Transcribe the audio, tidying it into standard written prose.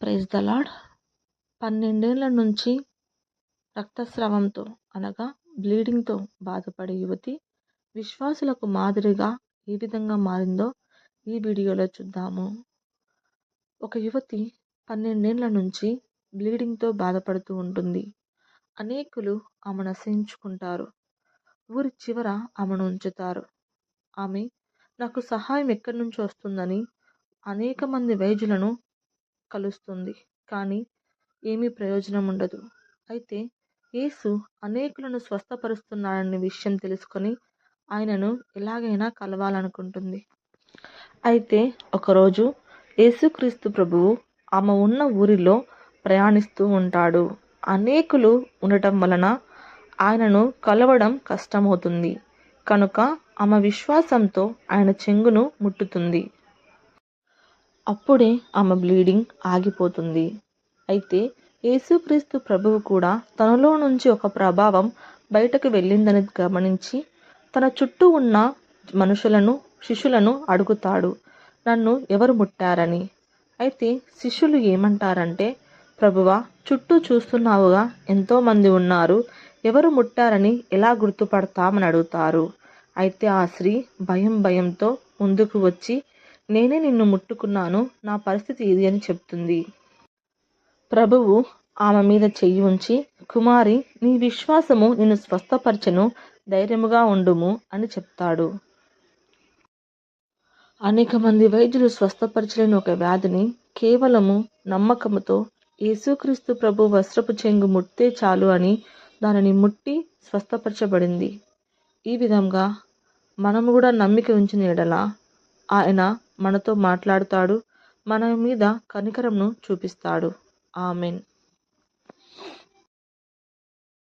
Praise the lord. 12 ఏళ్ల నుంచి రక్తస్రావంతో అనగా బ్లీడింగ్తో బాధపడే యువతి విశ్వాసులకు మాదిరిగా ఏ విధంగా మారిందో ఈ వీడియోలో చూద్దాము. ఒక యువతి 12 ఏళ్ల నుంచి బ్లీడింగ్తో బాధపడుతూ ఉంటుంది. అనేకులు ఆమెను అసహించుకుంటారు. ఊరి చివర ఆమెను ఉంచుతారు. ఆమె నాకు సహాయం ఎక్కడి నుంచి వస్తుందని అనేక మంది వైద్యులను కలుస్తుంది. కానీ ఏమీ ప్రయోజనం ఉండదు. అయితే యేసు అనేకులను స్వస్థపరుస్తున్నాడనే విషయం తెలుసుకొని ఆయనను ఎలాగైనా కలవాలనుకుంటుంది. అయితే ఒకరోజు యేసుక్రీస్తు ప్రభువు ఆమె ఉన్న ఊరిలో ప్రయాణిస్తూ ఉంటాడు. అనేకులు ఉండటం వలన ఆయనను కలవడం కష్టమవుతుంది. కనుక ఆమె విశ్వాసంతో ఆయన చెంగును ముట్టుతుంది. అప్పుడే ఆమె బ్లీడింగ్ ఆగిపోతుంది. అయితే యేసుక్రీస్తు ప్రభువు కూడా తనలో నుంచి ఒక ప్రభావం బయటకు వెళ్ళిందని గమనించి తన చుట్టూ ఉన్న మనుషులను శిష్యులను అడుగుతాడు, నన్ను ఎవరు ముట్టారని. అయితే శిష్యులు ఏమంటారంటే, ప్రభువా, చుట్టూ చూస్తున్నావుగా, ఎంతోమంది ఉన్నారు, ఎవరు ముట్టారని ఎలా గుర్తుపడతామని అడుగుతారు. అయితే ఆ స్త్రీ భయంతో ముందుకు వచ్చి, నేనే నిన్ను ముట్టుకున్నాను, నా పరిస్థితి ఇది అని చెప్తుంది. ప్రభువు ఆమె మీద చెయ్యి ఉంచి, కుమారి, నీ విశ్వాసము నిన్ను స్వస్థపరచెను, ధైర్యముగా ఉండుము అని చెప్తాడు. అనేక మంది వైద్యులు స్వస్థపరచలేని ఒక వ్యాధిని కేవలము నమ్మకముతో యేసుక్రీస్తు ప్రభు వస్త్రపు చెంగు ముట్టే చాలు అని దానిని ముట్టి స్వస్థపరచబడింది. ఈ విధంగా మనము కూడా నమ్మిక ఉంచిన ఎడల ఆయన మనతో మాట్లాడుతాడు, మన మీద కనికరంను చూపిస్తాడు. ఆమెన్.